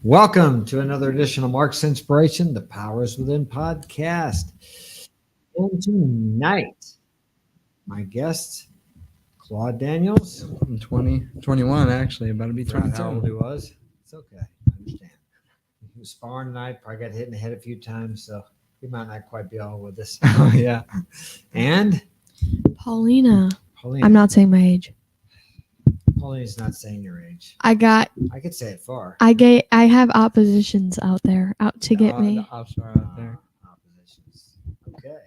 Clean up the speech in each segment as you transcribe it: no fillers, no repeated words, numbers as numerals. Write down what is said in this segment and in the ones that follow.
Welcome to another edition of Mark's Inspiration, the Powers Within podcast. And tonight, my guest, Claude Daniels. I'm 21 actually, about to be Forgot how old he 22. was. It's okay. I understand. He was sparring tonight, probably got hit in the head a few times, so he might not quite be all with us. Oh yeah. And Paulina. Paulina. I'm not saying my age. Paulina's not saying your age. I could say it far. have oppositions out there out to get The me. ops are out there. Oppositions. Okay.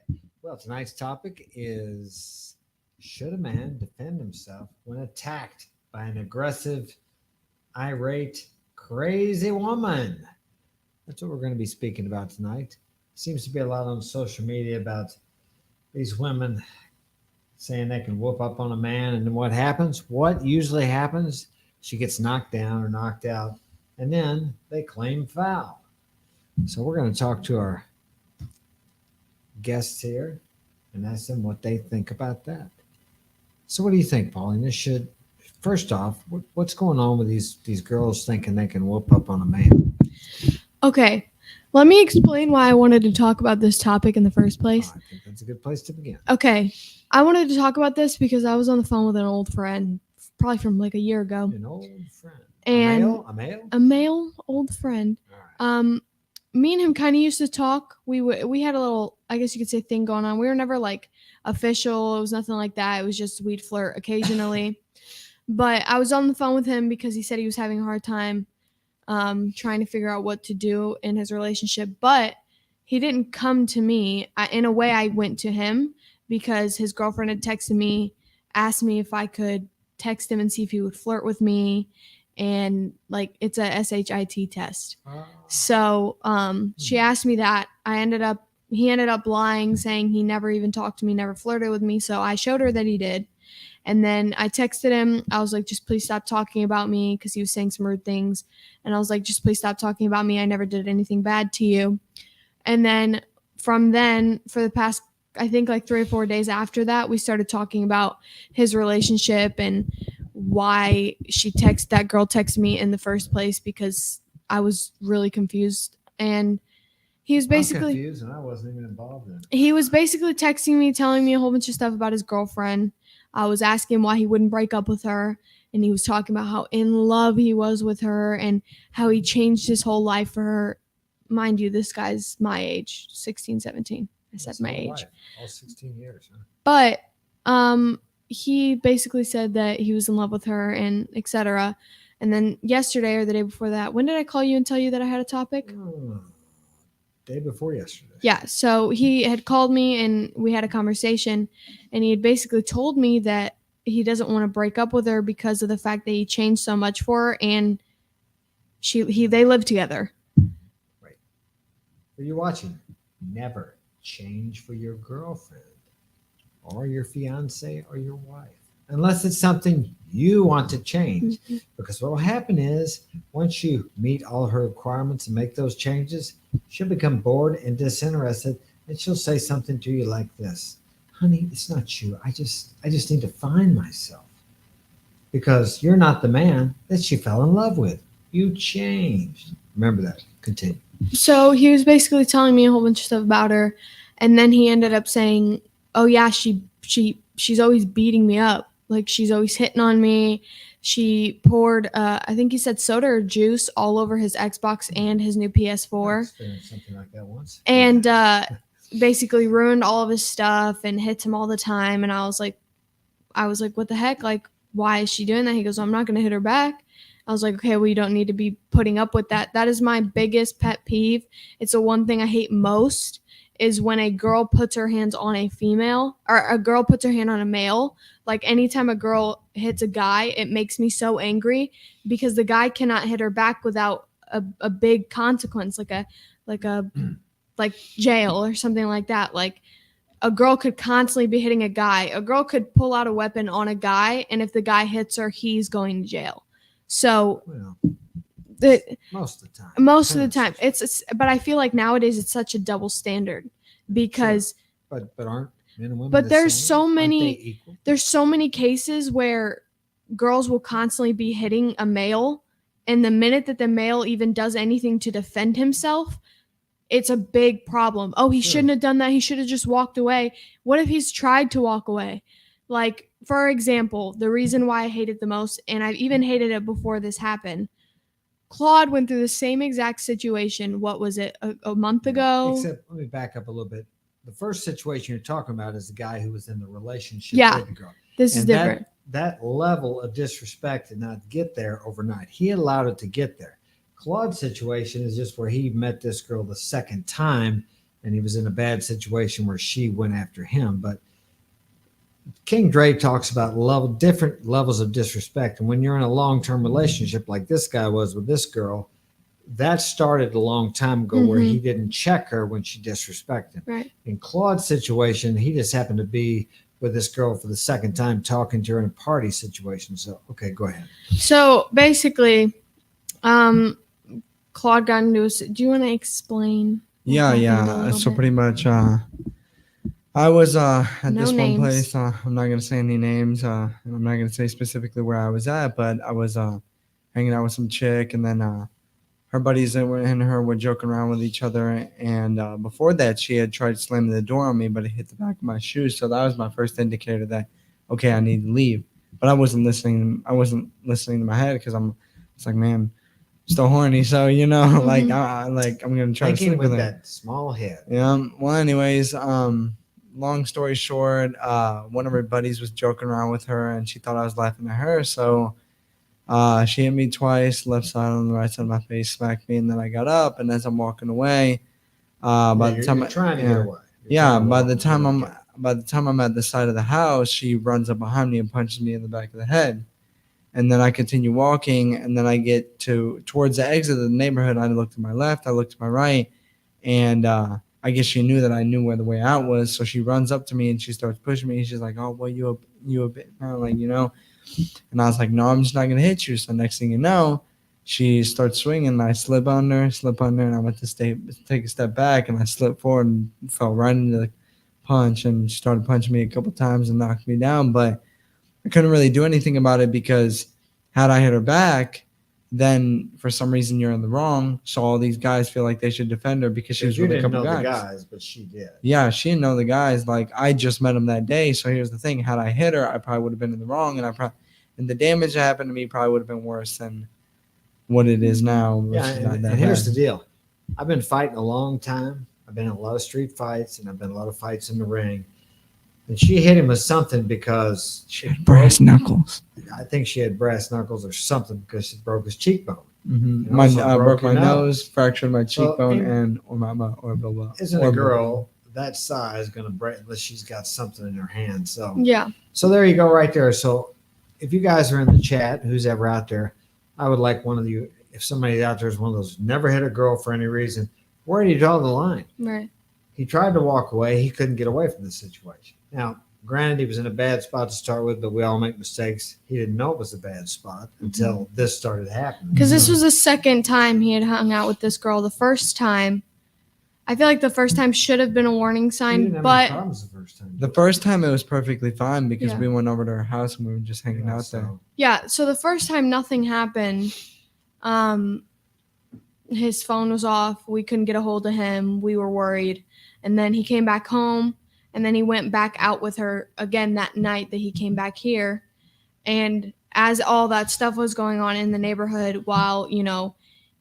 Well, tonight's topic is: should a man defend himself when attacked by an aggressive, irate, crazy woman? That's what we're going to be speaking about tonight. Seems to be a lot on social media about these women saying they can whoop up on a man, and then what happens? What usually happens? She gets knocked down or knocked out, and then they claim foul. So we're going to talk to our guests here and ask them what they think about that. So, what do you think, Paulina? Should first off, what's going on with these girls thinking they can whoop up on a man? Okay, let me explain why I wanted to talk about this topic in the first place. I think that's a good place to begin. Okay, I wanted to talk about this because I was on the phone with an old friend, probably from like a year ago. An old friend, And a male. A male old friend. All right. Me and him kind of used to talk. We had a little, I guess you could say, thing going on. We were never like official. It was nothing like that. It was just we'd flirt occasionally. But I was on the phone with him because he said he was having a hard time trying to figure out what to do in his relationship. But he didn't come to me. In a way, I went to him because his girlfriend had texted me, asked me if I could text him and see if he would flirt with me. And like it's a SHIT test. So she asked me that. He ended up lying, saying he never even talked to me, never flirted with me. So I showed her that he did. And then I texted him. I was like, just please stop talking about me, because he was saying some rude things. And I was like, just please stop talking about me. I never did anything bad to you. And then from then, for the past, I think like 3 or 4 days after that, we started talking about his relationship and why that girl texted me in the first place, because I was really confused. And he was I'm basically confused, and I wasn't even involved in it. he was basically texting me, telling me a whole bunch of stuff about his girlfriend. I was asking why he wouldn't break up with her, and he was talking about how in love he was with her and how he changed his whole life for her. Mind you, this guy's my age, 16, 17. I said That's my all age. life, all 16 years. Huh? But he basically said that he was in love with her and etc. And then yesterday or the day before that, when did I call you and tell you that I had a topic? Day before yesterday. Yeah, so he had called me and we had a conversation, and he had basically told me that he doesn't want to break up with her because of the fact that he changed so much for her, and they live together. Right. Are you watching? Never change for your girlfriend or your fiance or your wife, unless it's something you want to change. Because what will happen is, once you meet all her requirements and make those changes, she'll become bored and disinterested, and she'll say something to you like this: honey, it's not you. I just need to find myself. Because you're not the man that she fell in love with. You changed. Remember that. Continue. So he was basically telling me a whole bunch of stuff about her, and then he ended up saying, "Oh yeah, she's always beating me up. Like she's always hitting on me. She poured, I think he said soda or juice all over his Xbox and his new I PS4, experienced something like that once. and basically ruined all of his stuff and hits him all the time." And I was like, what the heck? Like, why is she doing that? He goes, I'm not going to hit her back. I was like, okay, well, you don't need to be putting up with that. That is my biggest pet peeve. It's the one thing I hate most, is when a girl puts her hands on a female, or a girl puts her hand on a male. Like anytime a girl hits a guy, it makes me so angry, because the guy cannot hit her back without a big consequence, like jail or something like that. Like a girl could constantly be hitting a guy. A girl could pull out a weapon on a guy, and if the guy hits her, he's going to jail. So Well, most of the time. it's but I feel like nowadays it's such a double standard, because But aren't men and women but the there's same? so Aren't many they equal? there's so many cases where girls will constantly be hitting a male, and the minute that the male even does anything to defend himself, it's a big problem. Oh, he Sure. shouldn't have done that. He should have just walked away. What if he's tried to walk away? Like, for example, the reason why I hate it the most, and I've even hated it before this happened, Claude went through the same exact situation. What was it, a month ago? Except, let me back up a little bit. The first situation you're talking about is the guy who was in the relationship Yeah. with the girl. This is And different. that level of disrespect did not get there overnight. He allowed it to get there. Claude's situation is just where he met this girl the second time, and he was in a bad situation where she went after him. But King Dre talks about different levels of disrespect, and when you're in a long-term relationship like this guy was with this girl, that started a long time ago where he didn't check her when she disrespected him. Right. In Claude's situation, he just happened to be with this girl for the second time, talking to her in a party situation. So, okay, go ahead. So basically, Claude got into a. Do you want to explain? what Yeah, happened a yeah. little So bit? pretty much, I was at No this names. one place. I'm not gonna say any names. And I'm not gonna say specifically where I was at, but I was hanging out with some chick, and then her buddies and her were joking around with each other. And before that, she had tried slamming the door on me, but it hit the back of my shoes. So that was my first indicator that, okay, I need to leave. But I wasn't listening. I wasn't listening to my head because it's like, man, I'm still horny. So like I'm gonna try to Thinking sleep with with her. that small head. Yeah. Well, anyways, long story short, one of her buddies was joking around with her, and she thought I was laughing at her. So she hit me twice, left side on the right side of my face, smacked me, and then I got up. And as I'm walking away, by the time you're trying to yeah. get away. You're Yeah, trying to by walk the time away. I'm at the side of the house, she runs up behind me and punches me in the back of the head. And then I continue walking, and then I get towards the exit of the neighborhood. I looked to my left, I looked to my right, and I guess she knew that I knew where the way out was. So she runs up to me and she starts pushing me. She's like, "Oh, well, you a bit now, like And I was like, "No, I'm just not gonna hit you." So next thing you know, she starts swinging, and I slip under, and I went to take a step back, and I slipped forward and fell right into the punch, and she started punching me a couple times and knocked me down. But I couldn't really do anything about it because had I hit her back, then for some reason you're in the wrong. So all these guys feel like they should defend her because she was You with a didn't couple know the guys. guys, but she did. Yeah, she didn't know the guys. Like I just met him that day. So here's the thing: had I hit her, I probably would have been in the wrong, and the damage that happened to me probably would have been worse than what it is now. Yeah, and here's the deal. I've been fighting a long time. I've been in a lot of street fights, and I've been in a lot of fights in the ring. And she hit him with something because she had brass knuckles. I think she had brass knuckles or something because she broke his cheekbone. Mm-hmm. Also I broke my your nose, fractured my cheekbone, and or isn't a girl that size going to break unless she's got something in her hand? So Yeah. So there you go, right there. So if you guys are in the chat, who's ever out there, I would like one of you. If somebody out there is one of those never hit a girl for any reason, where do you draw the line? Right. He tried to walk away. He couldn't get away from this situation. Now, granted, he was in a bad spot to start with, but we all make mistakes. He didn't know it was a bad spot until this started happening. Because this was the second time he had hung out with this girl. The first time, I feel like the first time should have been a warning He sign, didn't have any but problems the first time. The first time it was perfectly fine because Yeah. we went over to her house and we were just hanging out there. So, yeah. So the first time nothing happened. His phone was off. We couldn't get a hold of him. We were worried, and then he came back home, and then he went back out with her again that night that he came back here, and as all that stuff was going on in the neighborhood while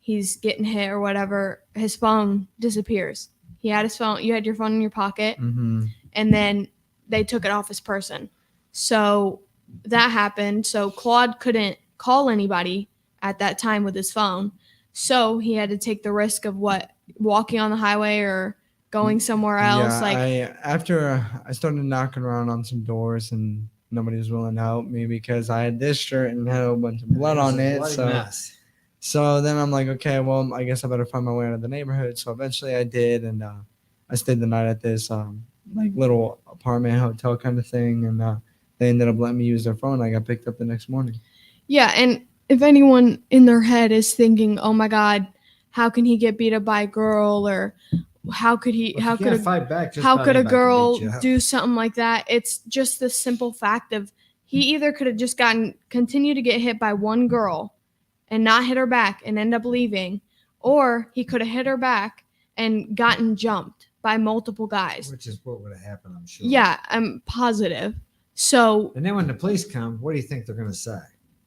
he's getting hit or whatever, his phone disappears. He had his phone. You had your phone in your pocket, Mm-hmm. and then they took it off his person. So that happened. So Claude couldn't call anybody at that time with his phone. So he had to take the risk of walking on the highway or going somewhere else. Yeah, after I started knocking around on some doors and nobody was willing to help me because I had this shirt and had a bunch of blood on was a it. bloody So mess. So then I'm like, okay, well, I guess I better find my way out of the neighborhood. So eventually I did, and I stayed the night at this like little apartment hotel kind of thing, and they ended up letting me use their phone. I got picked up the next morning. Yeah, and if anyone in their head is thinking, "Oh my God, how can he get beat up by a girl?" or "How could he? Well, if How you could can't a fight back? Just how about could a anybody can girl beat you up. do something like that?" It's just the simple fact of he either could have just continued to get hit by one girl and not hit her back and end up leaving, or he could have hit her back and gotten jumped by multiple guys. Which is what would have happened, I'm sure. Yeah, I'm positive. So, And then when the police come, what do you think they're going to say?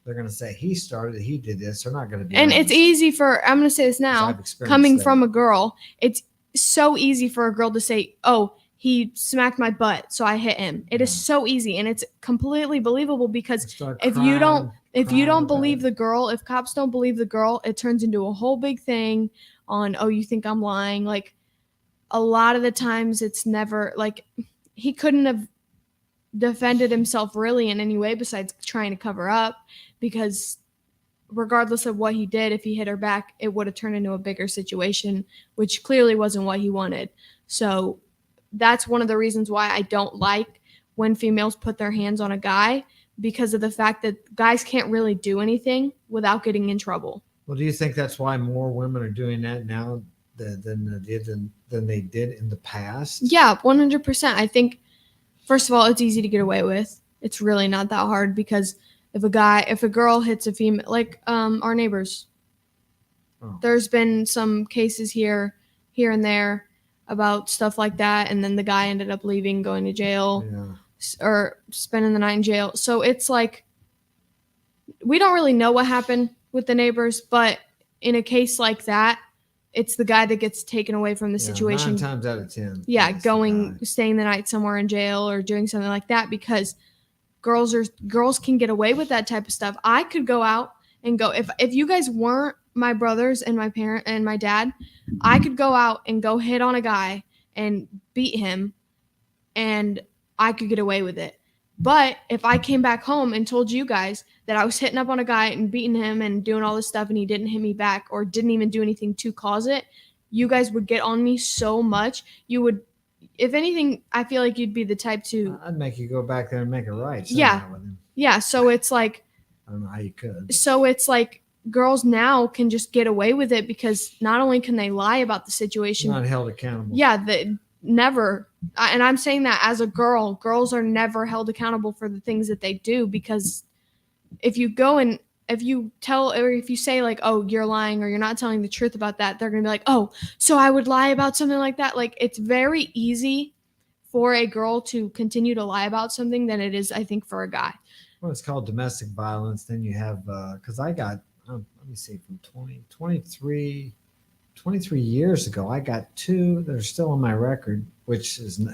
They're going to say he started, he did this. They're not going to be. and it's honest, easy for, I'm going to say this 'cause now, I've experienced coming that. from a girl, it's so easy for a girl to say, oh, he smacked my butt, so I hit him. It is Yeah. so easy, and it's completely believable because They start if you don't crying, if you crying don't about believe it. the girl, if cops don't believe the girl, it turns into a whole big thing on, oh, you think I'm lying. Like, a lot of the times it's never, like, he couldn't have defended himself really in any way besides trying to cover up, because regardless of what he did, if he hit her back, it would have turned into a bigger situation, which clearly wasn't what he wanted. So that's one of the reasons why I don't like when females put their hands on a guy, because of the fact that guys can't really do anything without getting in trouble. Well, do you think that's why more women are doing that now than they did in the past? Yeah, 100%. I think, first of all, it's easy to get away with. It's really not that hard, because if a girl hits a female, like our neighbors, Oh. there's been some cases here and there about stuff like that, and then the guy ended up leaving, going to jail, Yeah. or spending the night in jail. So it's like, we don't really know what happened with the neighbors, but in a case like that, it's the guy that gets taken away from the Yeah, situation. 9 times out of 10. Yeah, it's the going, guy. staying the night somewhere in jail or doing something like that, because girls can get away with that type of stuff. I could go out and go, if you guys weren't my brothers and my parent and my dad, I could go out and go hit on a guy and beat him, and I could get away with it. But if I came back home and told you guys that I was hitting up on a guy and beating him and doing all this stuff, and he didn't hit me back or didn't even do anything to cause it, you guys would get on me so much. You would, if anything, I feel like you'd be the type to, I'd make you go back there and make it right. Yeah. somehow with him. yeah. So it's like, I don't know how you could. girls now can just get away with it, because not only can they lie about the situation, Not held accountable. yeah, never, and I'm saying that as a girl, girls are never held accountable for the things that they do, because if you go and if you tell, or if you say like, oh, you're lying or you're not telling the truth about that, they're gonna be like, oh, so I would lie about something like that. Like, it's very easy for a girl to continue to lie about something than it is, I think, for a guy. Well, it's called domestic violence. Then you have, because I got, let me see, from 23 years ago, I got 2 that are still on my record, which is,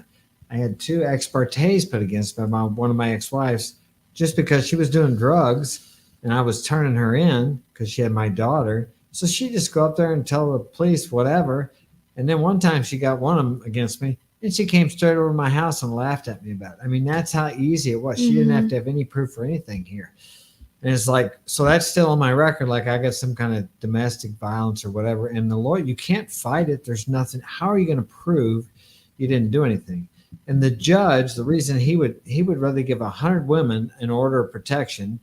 I had 2 ex partes put against me by one of my ex-wives, just because she was doing drugs and I was turning her in because she had my daughter. So she just go up there and tell the police whatever. And then one time she got one of them against me, and she came straight over to my house and laughed at me about it. I mean, that's how easy it was. She didn't have to have any proof or anything here. And it's like, so that's still on my record. Like, I got some kind of domestic violence or whatever. And the lawyer, you can't fight it. There's nothing. How are you going to prove you didn't do anything? And the judge, the reason he would rather give 100 women an order of protection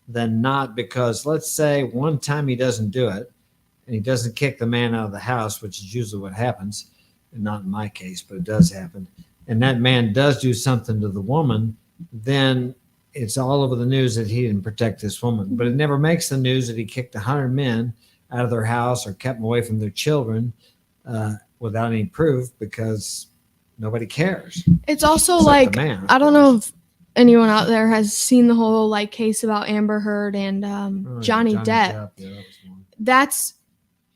than not, because let's say one time he doesn't do it and he doesn't kick the man out of the house, which is usually what happens, and not in my case, but it does happen. And that man does do something to the woman, then it's all over the news that he didn't protect this woman. But it never makes the news that he kicked 100 men out of their house or kept them away from their children without any proof, because nobody cares. It's also Except like, the man, of I don't course. know if anyone out there has seen the whole like case about Amber Heard and Oh, yeah, Johnny Depp. Yeah, that was one. That's,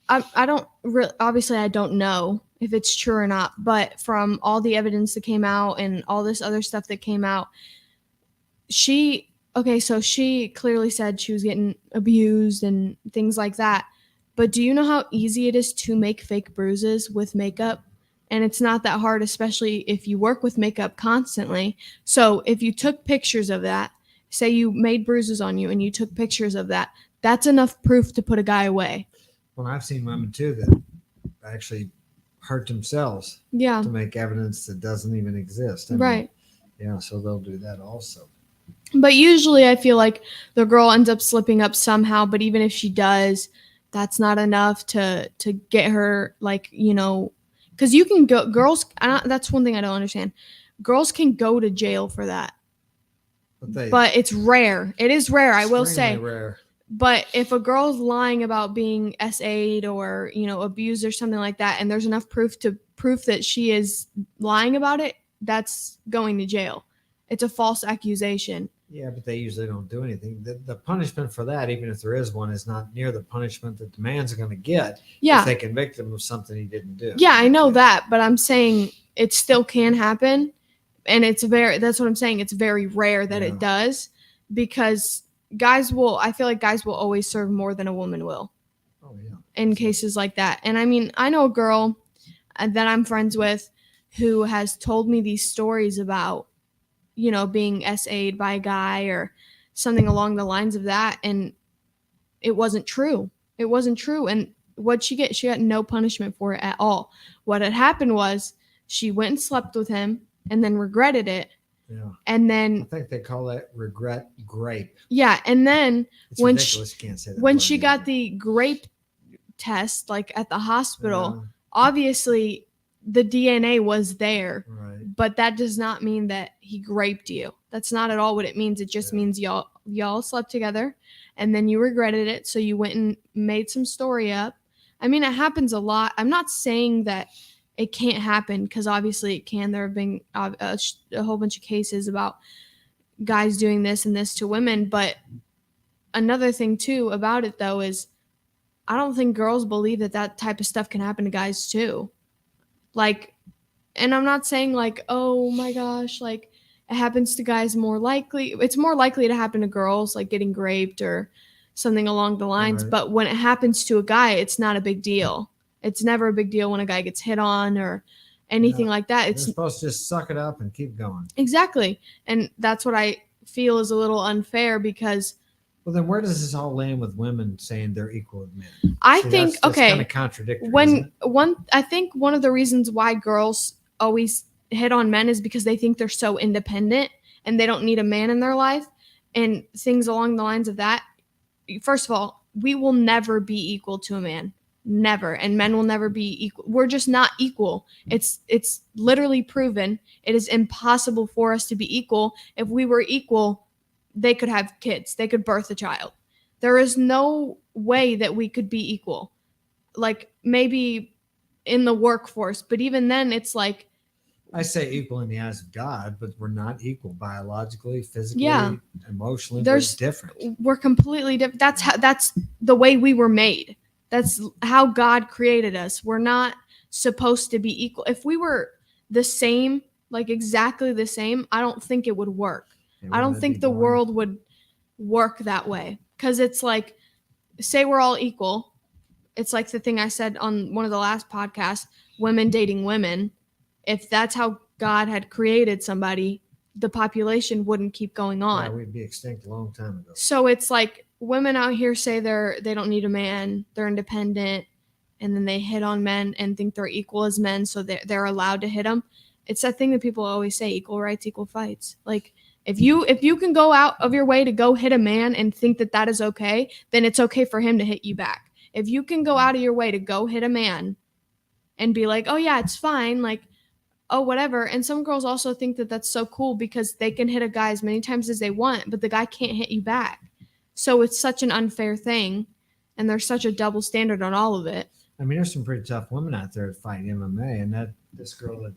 I don't really, obviously I don't know if it's true or not, but from all the evidence that came out and all this other stuff that came out, so she clearly said she was getting abused and things like that. But do you know how easy it is to make fake bruises with makeup? And it's not that hard, especially if you work with makeup constantly. So if you took pictures of that, say you made bruises on you and you took pictures of that, that's enough proof to put a guy away. Well, I've seen women too that actually hurt themselves Yeah. to make evidence that doesn't even exist. I mean, Right. yeah, so they'll do that also. But usually I feel like the girl ends up slipping up somehow, but even if she does, that's not enough to get her, like, you know, because you can go, that's one thing I don't understand. Girls can go to jail for that, But but it's rare. It is rare, I will say. extremely rare. But if a girl's lying about being SA'd or, abused or something like that, and there's enough proof that she is lying about it, that's going to jail. It's a false accusation. Yeah, but they usually don't do anything. The punishment for that, even if there is one, is not near the punishment that the man's going to get Yeah. if they convict him of something he didn't do. Yeah, I know that, but I'm saying it still can happen. And that's what I'm saying. It's very rare that Yeah. it does, because I feel like guys will always serve more than a woman will Oh, yeah. in cases like that. And I mean, I know a girl that I'm friends with who has told me these stories about, being SA'd by a guy or something along the lines of that. And it wasn't true. It wasn't true. And what'd she get? She got no punishment for it at all. What had happened was she went and slept with him and then regretted it. Yeah. And I then, think they call that regret grape. yeah. And then It's when ridiculous. You can't say that when word she got anymore. the grape test, like at the hospital, Yeah, obviously the DNA was there, right. but that does not mean that he raped you. That's not at all what it means. It just Yeah. means y'all slept together and then you regretted it, so you went and made some story up. I mean, it happens a lot. I'm not saying that it can't happen, because obviously it can. There have been a whole bunch of cases about guys doing this and this to women, but another thing too about it though is I don't think girls believe that type of stuff can happen to guys too. Like, and I'm not saying like, oh my gosh, like it happens to guys more likely. It's more likely to happen to girls, like getting raped or something along the lines. Right. But when it happens to a guy, it's not a big deal. It's never a big deal when a guy gets hit on or anything No, like that. They're It's supposed to just suck it up and keep going. exactly. And that's what I feel is a little unfair, because Well, then where does this all land with women saying they're equal with men? I See, think, that's okay, kind of contradictory. isn't it? I think one of the reasons why girls always hit on men is because they think they're so independent and they don't need a man in their life and things along the lines of that. First of all, we will never be equal to a man. Never. And men will never be equal. We're just not equal. It's literally proven. It is impossible for us to be equal. If we were equal, they could have kids. They could birth a child. There is no way that we could be equal. Like maybe in the workforce, but even then it's like, I say equal in the eyes of God, but we're not equal biologically, physically, Yeah. emotionally. There's- we're different. we're completely different. That's the way we were made. That's how God created us. We're not supposed to be equal. If we were the same, like exactly the same, I don't think it would work. And I don't wouldn't that think be the boring? world would work that way, because it's like, say we're all equal. It's like the thing I said on one of the last podcasts, women dating women. If that's how God had created somebody, the population wouldn't keep going on. Yeah, we'd be extinct a long time ago. So it's like women out here say they don't need a man, they're independent, and then they hit on men and think they're equal as men, so they're allowed to hit them. It's that thing that people always say: equal rights, equal fights. Like if you can go out of your way to go hit a man and think that is okay, then it's okay for him to hit you back. If you can go out of your way to go hit a man and be like, oh yeah, it's fine, like, oh whatever. And some girls also think that that's so cool because they can hit a guy as many times as they want, but the guy can't hit you back. So it's such an unfair thing, and there's such a double standard on all of it. I mean, there's some pretty tough women out there that fight MMA, and this girl that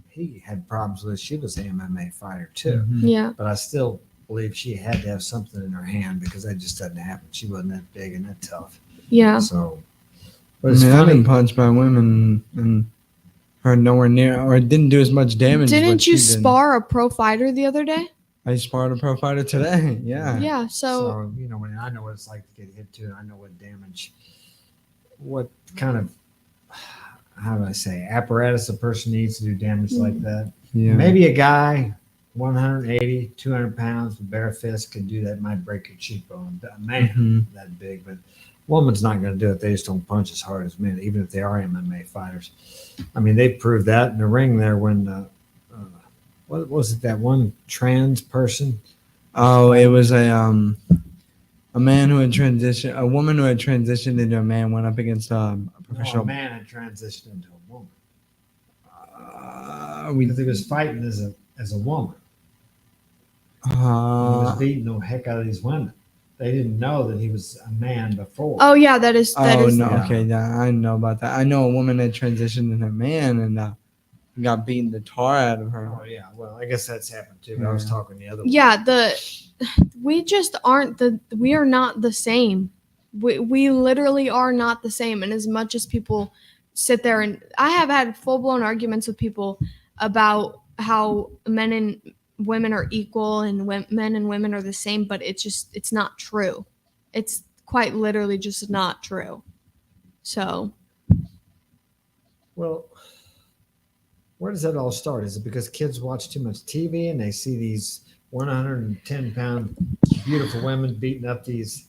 he had problems with, she was an MMA fighter too. Mhm. Yeah. But I still believe she had to have something in her hand because that just doesn't happen. She wasn't that big and that tough. Yeah. So, I but it's mean, I've funny. been punched by women and heard nowhere near, or it didn't do as much damage. as what Didn't she you did. spar a pro fighter the other day? I sparred a pro fighter today. Yeah. Yeah. So So, you know, when I know what it's like to get hit too, I know what damage, what kind of, how do I say, apparatus a person needs to do damage like that. Yeah. Maybe a guy, 180, 200 pounds with bare fist could do that, might break your cheekbone. A man Mhm. that big, but woman's not going to do it. They just don't punch as hard as men, even if they are MMA fighters. I mean, they proved that in the ring there when, what was it, that one trans person? Oh, it was a man who had transitioned, a woman who had transitioned into a man went up against a No, professional. a man had transitioned into a woman. We Because he was fighting as a woman. He was uh, beating the heck out of these women. they didn't know that he was a man before. Oh yeah, that is Oh no, Yeah. okay, yeah, I know about that. I know a woman that transitioned into a man and got beaten the tar out of her. Oh yeah, well, I guess that's happened too. But I was Yeah. talking the other way. yeah, we are not the same. We literally are not the same. And as much as people sit there, and I have had full-blown arguments with people about how men and women are equal and men and women are the same, but it's not true. It's quite literally just not true. So Well, where does that all start? Is it because kids watch too much TV and they see these 110-pound beautiful women beating up these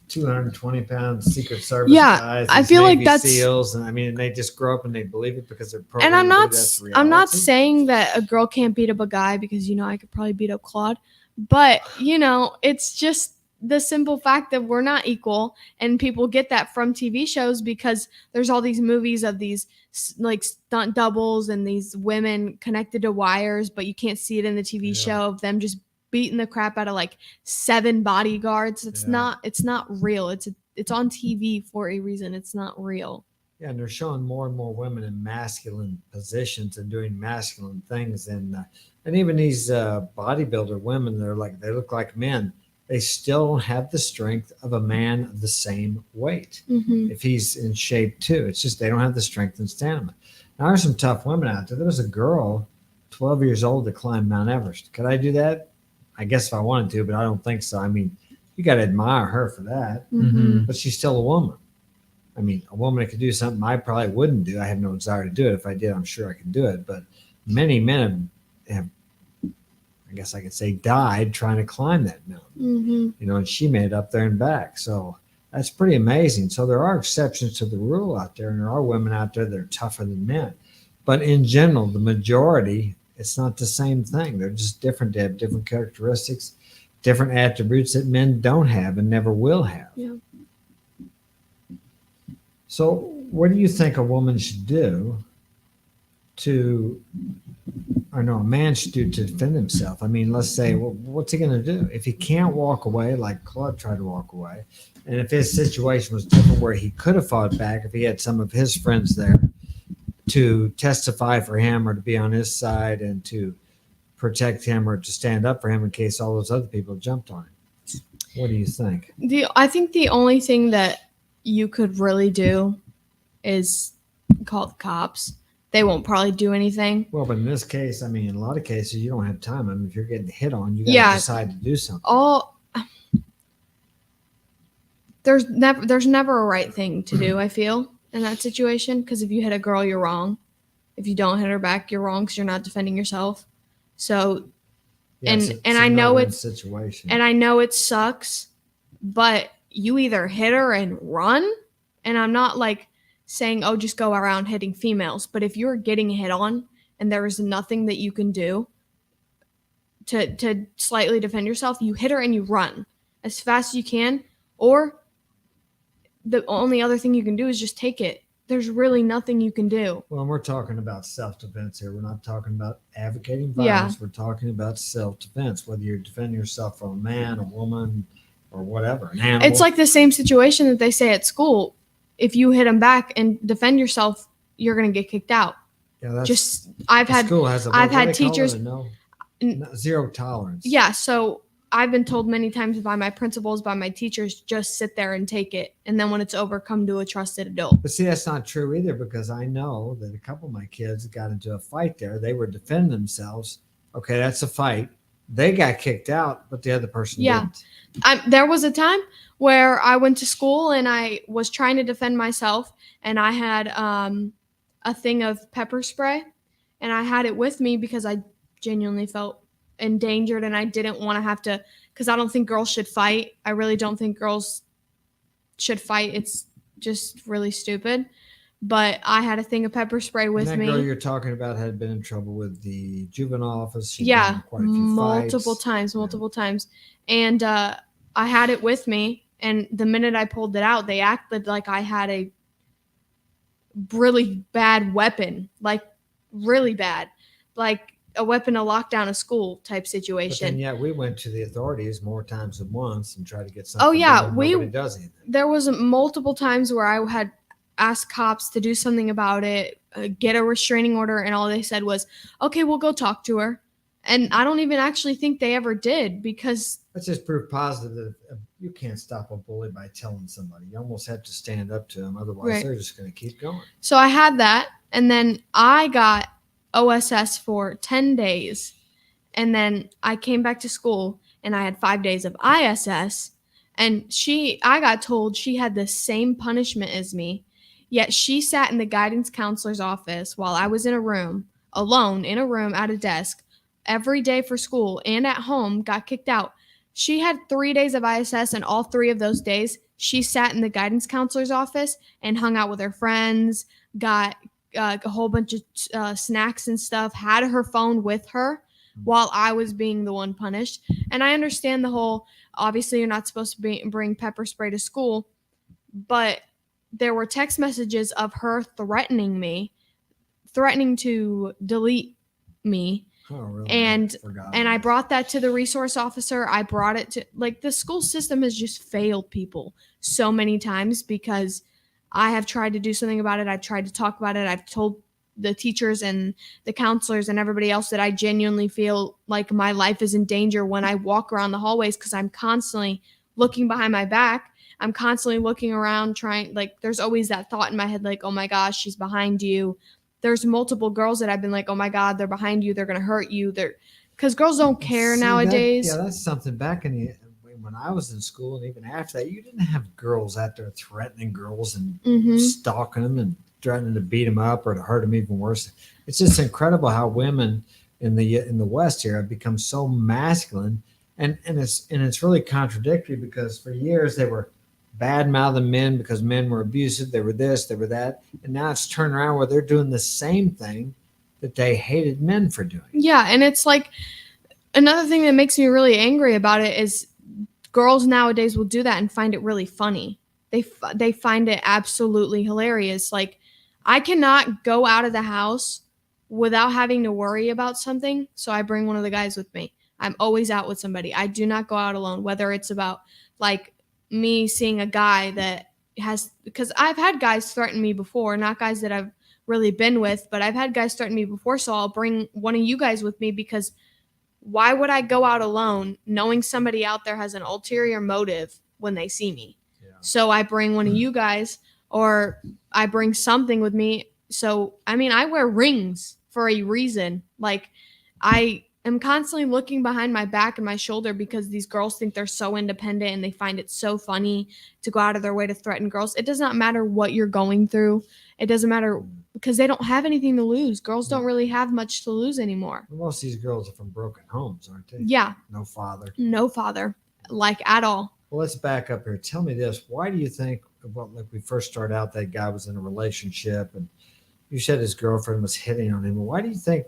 220-pound Secret Service Yeah, guys? I these feel like Navy that's- SEAls, and I mean, they just grow up and they believe it because they're and programmed. I'm to not believe that's I'm not reality. saying that a girl can't beat up a guy, because I could probably beat up Claude, but it's just the simple fact that we're not equal, and people get that from TV shows because there's all these movies of these like stunt doubles and these women connected to wires, but you can't see it in the TV Yeah. show of them just beating the crap out of like 7 bodyguards. It's Yeah. not real. It's on TV for a reason. It's not real. Yeah, and they're showing more and more women in masculine positions and doing masculine things, and even these bodybuilder women, they look like men. They still don't have the strength of a man of the same weight. Mm-hmm. If he's in shape too, it's just they don't have the strength and stamina. Now there's some tough women out there. There was a girl, 12 years old, that climbed Mount Everest. Could I do that? I guess if I wanted to, but I don't think so. I mean, you got to admire her for that, Mm-hmm. but she's still a woman. I mean, a woman that could do something I probably wouldn't do. I have no desire to do it. If I did, I'm sure I could do it. But many men have I guess I could say, died trying to climb that mountain. Mm-hmm. And she made it up there and back. So that's pretty amazing. So there are exceptions to the rule out there, and there are women out there that are tougher than men. But in general, the majority, it's not the same thing. They're just different. They have different characteristics, different attributes that men don't have and never will have. Yeah. So what do you think a woman should do a man should do to defend himself? I mean, let's say, well, what's he going to do? If he can't walk away, like Claude tried to walk away, and if his situation was different where he could have fought back, if he had some of his friends there to testify for him or to be on his side and to protect him or to stand up for him in case all those other people jumped on him. What do you think? I think the only thing that you could really do is call the cops. They won't probably do anything. Well, but in this case, I mean, in a lot of cases, you don't have time. I mean, if you're getting hit on, you got to Yeah. decide to do something. There's never a right thing to do, I feel, in that situation, because if you hit a girl, you're wrong. If you don't hit her back, you're wrong because you're not defending yourself. So, Yeah, and- it's and a I know no-win it's- situation. and I know it sucks, but you either hit her and run, and I'm not like saying, oh, just go around hitting females, but if you're getting hit on and there is nothing that you can do to slightly defend yourself, you hit her and you run as fast as you can, or the only other thing you can do is just take it. There's really nothing you can do. Well, and we're talking about self-defense here. We're not talking about advocating Yeah. violence. We're talking about self-defense, whether you're defending yourself from a man, a woman, or whatever, an animal. It's like the same situation that they say at school. If you hit them back and defend yourself, you're going to get kicked out. yeah, that's, Just I've the had school has a, I've what do had they call it? teachers- A no, N- zero tolerance. Yeah, so I've been told many times by my principals, by my teachers, just sit there and take it. And then when it's over, come to a trusted adult. But see, that's not true either, because I know that a couple of my kids got into a fight there. They were defending themselves. Okay, that's a fight. They got kicked out, but the other person Yeah. didn't. There was a time where I went to school and I was trying to defend myself, and I had a thing of pepper spray, and I had it with me because I genuinely felt endangered and I didn't want to have to, because I don't think girls should fight. I really don't think girls should fight. It's just really stupid. But I had a thing of pepper spray with And that me. girl you're talking about had been in trouble with the juvenile office. She'd been Yeah, in quite a few multiple fights. times. And I had it with me, and the minute I pulled it out, they acted like I had a really bad weapon, like really bad. Like a weapon to lock down a school type But then, situation. yeah, we went to the authorities more times than once and tried to get something. Oh yeah, done, and nobody does anything. there was multiple times where I had asked cops to do something about it, get a restraining order, and all they said was, "Okay, we'll go talk to her." And I don't even actually think they ever did, because That's just proof positive that you can't stop a bully by telling somebody. You almost have to stand up to them, otherwise Right. they're just going to keep going. so I had that, and then I got OSS for 10 days, and then I came back to school and I had 5 days of ISS, and I got told she had the same punishment as me, yet she sat in the guidance counselor's office while I was in a room, alone in a room at a desk, every day for school and at home, got kicked out. She had 3 days of ISS, and all 3 of those days she sat in the guidance counselor's office and hung out with her friends, got a whole bunch of snacks and stuff, had her phone with her while I was being the one punished. And I understand the whole, obviously you're not supposed to bring pepper spray to school, but there were text messages of her threatening to delete me. Oh, really? And Forgot I about brought that to the resource officer. I brought it to, like, the school system has just failed people so many times, because I have tried to do something about it. I've tried to talk about it. I've told the teachers and the counselors and everybody else that I genuinely feel like my life is in danger when I walk around the hallways, because I'm constantly looking behind my back. I'm constantly looking around trying, like, there's always that thought in my head, like, oh my gosh, she's behind you. There's multiple girls that I've been like, oh my God, they're behind you. They're going to hurt you. Because girls don't care See, nowadays. that's something. Back when I was in school, and even after that, you didn't have girls out there threatening girls and Mhm. stalking them and threatening to beat them up or to hurt them even worse. It's just incredible how women in the West here have become so masculine, and it's really contradictory, because for years they were bad mouthing men because men were abusive. They were this, they were that, and now it's turned around where they're doing the same thing that they hated men for doing. Yeah, and it's like, another thing that makes me really angry about it is girls nowadays will do that and find it really funny. They find it absolutely hilarious. Like, I cannot go out of the house without having to worry about something, so I bring one of the guys with me. I'm always out with somebody. I do not go out alone, whether it's about, like, me seeing a guy that has, because I've had guys threaten me before, not guys that I've really been with, but I've had guys threaten me before, so I'll bring one of you guys with me, because why would I go out alone knowing somebody out there has an ulterior motive when they see me? Yeah. So I bring one of you guys, or I bring something with me. So, I mean, I wear rings for a reason. Like, I am constantly looking behind my back and my shoulder, because these girls think they're so independent and they find it so funny to go out of their way to threaten girls. It does not matter what you're going through. It doesn't matter, because they don't have anything to lose. Girls don't really have much to lose anymore. Most of these girls are from broken homes, aren't they? Yeah. No father. No father, like, at all. Well, let's back up here. Tell me this. Why do you think, well, like we first started out, that guy was in a relationship and you said his girlfriend was hitting on him. Why do you think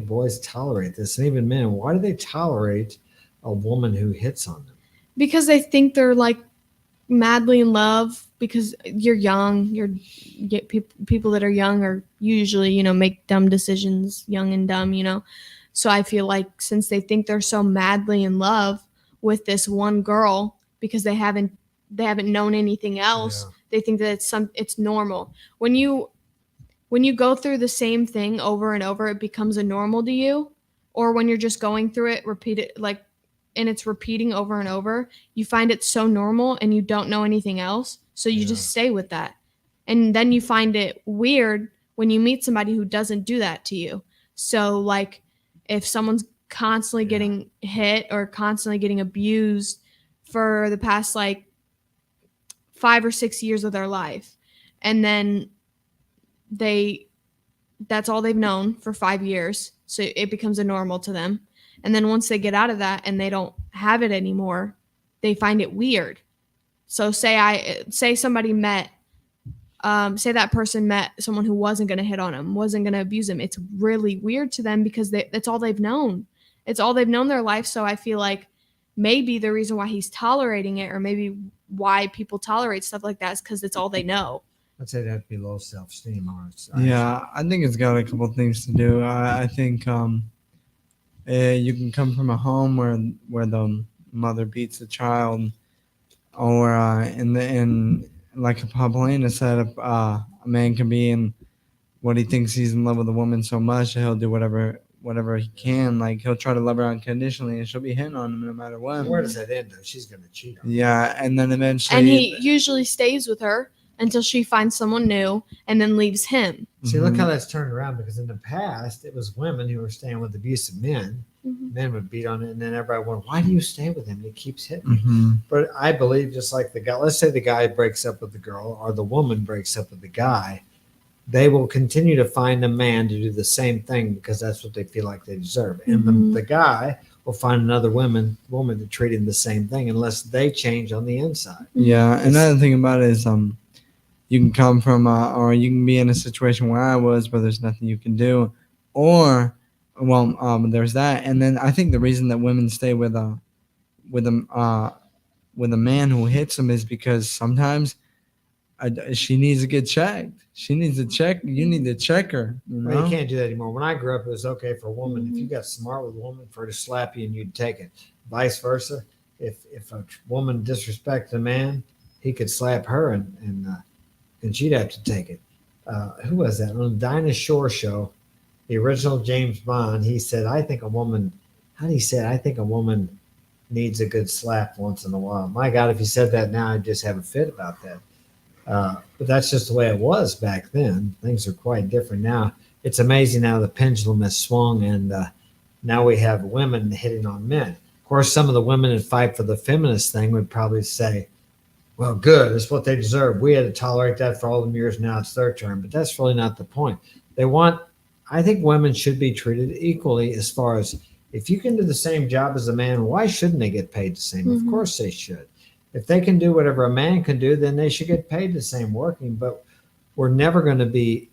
boys tolerate this? And even men, why do they tolerate a woman who hits on them? Because they think they're, like, madly in love, because you're young. People that are young are usually, make dumb decisions, young and dumb. So I feel like, since they think they're so madly in love with this one girl, because they haven't known anything else, they think that it's normal. When you go through the same thing over and over, it becomes a normal to you. Or when you're just going through it, and it's repeating over and over, you find it so normal and you don't know anything else. So you just stay with that. And then you find it weird when you meet somebody who doesn't do that to you. So, like, if someone's constantly getting hit or constantly getting abused for the past, like, 5 or 6 years of their life, and then that's all they've known for 5 years. So it becomes a normal to them. And then once they get out of that and they don't have it anymore, they find it weird. So say that person met someone who wasn't going to hit on him, wasn't going to abuse him. It's really weird to them, because that's all they've known. It's all they've known their life. So I feel like maybe the reason why he's tolerating it, or maybe why people tolerate stuff like that, is because it's all they know. I'd say that'd be low self-esteem. Yeah, I think it's got a couple things to do. I think you can come from a home where the mother beats the child, or in like Paulina said, a man can be in what he thinks he's in love with a woman so much that he'll do whatever he can. Like he'll try to love her unconditionally, and she'll be hitting on him no matter what. Where does that end, though? She's going to cheat on him. Yeah, and then eventually, And he usually stays with her until she finds someone new and then leaves him. See, look how Mhm. that's turned around, because in the past, it was women who were staying with abusive men. Men would beat on it, and then everybody wondered, why do you stay with him? He keeps hitting me. Mhm. But I believe, just like the guy, let's say the guy breaks up with the girl or the woman breaks up with the guy, they will continue to find a man to do the same thing because that's what they feel like they deserve. And Mhm. the guy will find another woman to treat him the same thing unless they change on the inside. Yeah, another thing about it is you can come from or you can be in a situation where I was, where there's nothing you can do, or there's that, and then I think the reason that women stay with with a with a man who hits them is because sometimes she needs to get checked. She needs to check. You need to check her. You Well, know? you can't do that anymore. When I grew up, it was okay for a woman, if you Mhm. got smart with a woman, for her to slap you and you'd take it. Vice versa. If a woman disrespected a man, he could slap her and she'd have to take it. Who was that? On the Dinah Shore show, the original James Bond, he said, I think a woman, how did he say it? I think a woman needs a good slap once in a while. My God, if he said that now, I'd just have a fit about that. But that's just the way it was back then. Things are quite different now. It's amazing how the pendulum has swung, and now we have women hitting on men. Of course, some of the women that fight for the feminist thing would probably say, well, good, it's what they deserve. We had to tolerate that for all the years. Now it's their turn. But that's really not the point. I think women should be treated equally, as far as, if you can do the same job as a man, why shouldn't they get paid the same? Of Mhm. course they should. If they can do whatever a man can do, then they should get paid the same working. But we're never going to be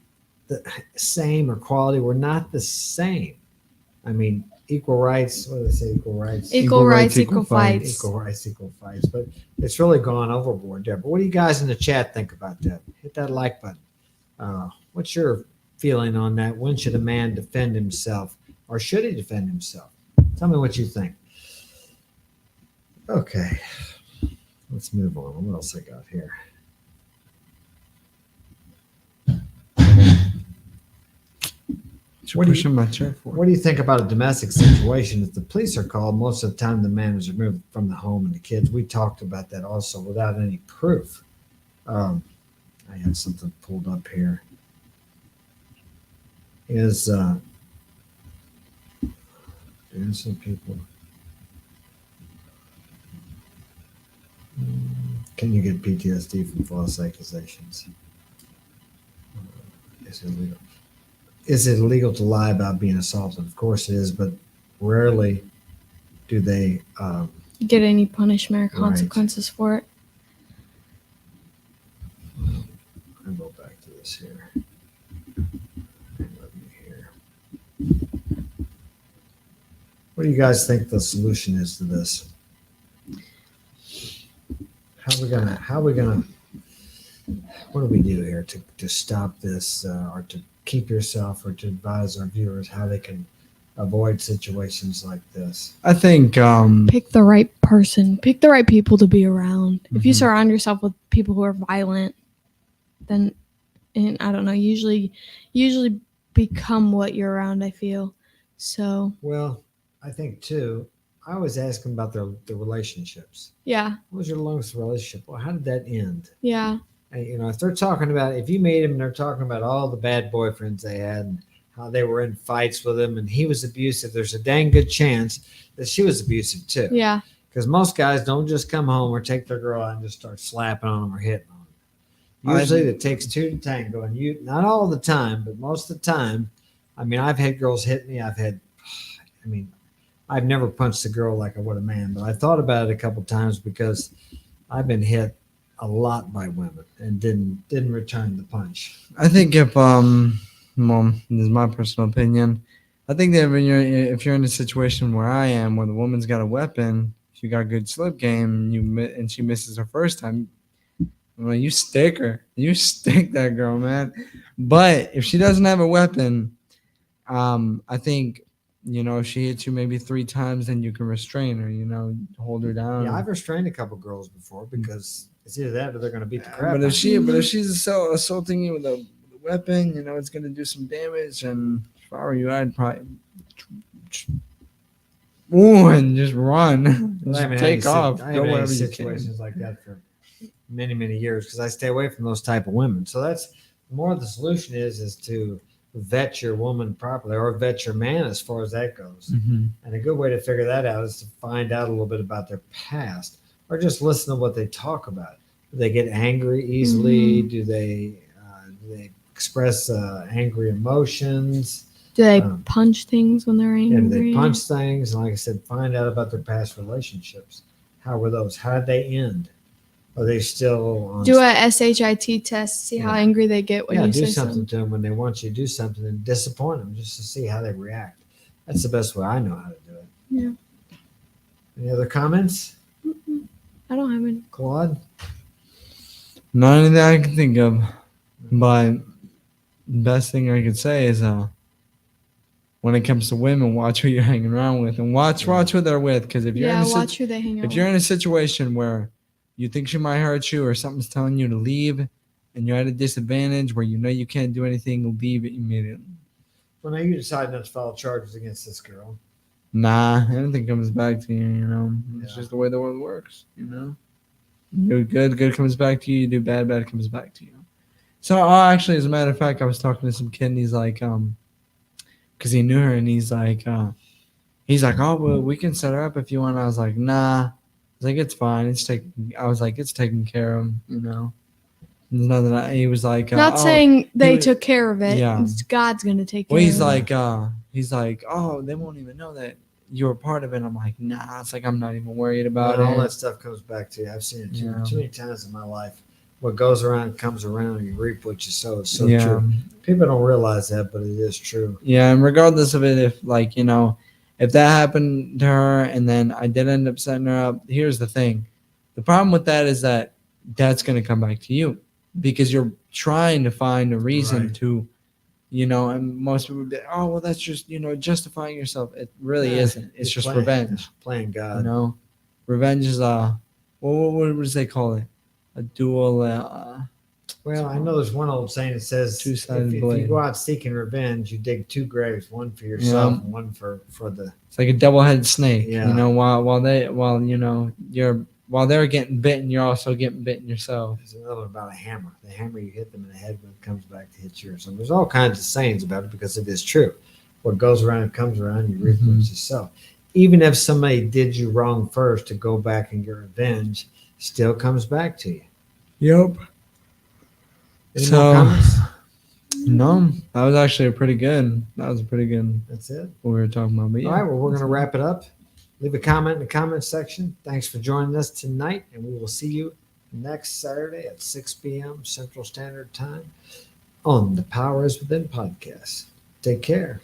the same or quality. We're not the same. I mean, equal rights. What do they say? Equal rights. Equal rights, equal fights. Equal rights, equal fights. But it's really gone overboard there. But what do you guys in the chat think about that? Hit that like button. What's your feeling on that? When should a man defend himself, or should he defend himself? Tell me what you think. Okay, let's move on. What else I got here? You're pushing my chair What forward. do you think about a domestic situation? If the police are called, most of the time the man is removed from the home and the kids. We talked about that also without any proof. I had something pulled up here. Is innocent people? Can you get PTSD from false accusations? Is it illegal? Is it illegal to lie about being assaulted? Of course it is, but rarely do they. Get any punishment or Right. consequences for it. I'll go back to this here. Let me hear. What do you guys think the solution is to this? How are we gonna what do we do here to stop this, or to keep yourself, or to advise our viewers how they can avoid situations like this? I think Pick the right person. Pick the right people to be around. If you Mhm. surround yourself with people who are violent, then, and I don't know, usually become what you're around, I feel. So Well, I think too, I always ask them about the relationships. yeah. What was your longest relationship? Well, how did that end? Yeah. And, if they're talking about, if you meet him and they're talking about all the bad boyfriends they had and how they were in fights with him and he was abusive, there's a dang good chance that she was abusive too. Yeah. Because most guys don't just come home or take their girl out and just start slapping on them or hitting on them. Usually it takes two to tango, and not all the time, but most of the time. I mean, I've had girls hit me. I've never punched a girl like I would a man, but I thought about it a couple times because I've been hit a lot by women and didn't return the punch. I think if this is my personal opinion. I think that if you're in a situation where I am, where the woman's got a weapon, if you got a good slip game, and she misses her first time, I'm like, you stick her. You stick that girl, man. But if she doesn't have a weapon, I think, if she hits you maybe 3 times, then you can restrain her, hold her down. Yeah, I've restrained a couple girls before because it's either that or they're going to beat the crap But out if of you. she's assaulting you with a weapon, it's going to do some damage. And if I were you, I'd probably and just run. But I Just haven't had take off. I Go haven't had wherever any you can. situations like that for many, many years because I stay away from those type of women. So that's more of the solution is to vet your woman properly or vet your man as far as that goes. Mhm. And a good way to figure that out is to find out a little bit about their past or just listen to what they talk about. Do they get angry easily? Do they express angry emotions? Do they Um, punch things when they're Yeah, angry? do they punch things? And like I said, find out about their past relationships. How were those? How did they end? Are they still on? Do a SHIT test, see how Yeah. angry they get when Yeah, you do say something something. to them when they want you to do something and disappoint them just to see how they react. That's the best way I know how to do it. Yeah. Any other comments, I don't have any. Claude? Not anything I can think of. But the best thing I could say is when it comes to women, watch who you're hanging around with and watch who they're with. Because if you're Yeah, in a watch who they hang out if you're in a situation where you think she might hurt you or something's telling you to leave and you're at a disadvantage where you can't do anything, leave it immediately. Well, now you decide not to file charges against this girl. Nah, anything comes back to you, It's Yeah. just the way the world works, You do good comes back to you. You do bad comes back to you. So, actually, as a matter of fact, I was talking to some kid and he's like, because he knew her and he's like, oh, well, we can set her up if you want. I was like, nah. I was like, it's fine. It's taken care of, There's nothing. He was like, Not saying they was- took care of it. Yeah. It's God's gonna take care well, of it. he's like, oh, they won't even know that you were part of it. I'm like, nah. It's like I'm not even worried But about all that it. stuff comes back to you. I've seen it too, Yeah. too many times in my life. What goes around comes around. You reap what you sow. It's so Yeah. true. People don't realize that, but it is true. Yeah, and regardless of it, if that happened to her and then I did end up setting her up, here's the thing. The problem with that is that that's going to come back to you because you're trying to find a reason Right. to, and most people would be, oh, well, that's just, justifying yourself. It really Yeah, isn't. It's you're just playing- revenge. Playing God. Revenge is, what does they call it? A dual, Well, I know there's one old saying that says if Two-sided you blade. go out seeking revenge, you dig 2 graves, one for yourself Yeah. and one for the. it's like a double-headed snake. Yeah. While they're getting bitten, you're also getting bitten yourself. There's another one about a hammer. The hammer you hit them in the head when it comes back to hit yours. So there's all kinds of sayings about it because it is true. What goes around comes around. You reap what you sow. Even if somebody did you wrong first, to go back and get revenge still comes back to you. Yep. Any more comments? No, that was actually pretty good. That was pretty good That's it. what we were talking about. But yeah. All right, well, we're going to wrap it up. Leave a comment in the comment section. Thanks for joining us tonight, and we will see you next Saturday at 6 p.m. Central Standard Time on the Power is Within podcast. Take care.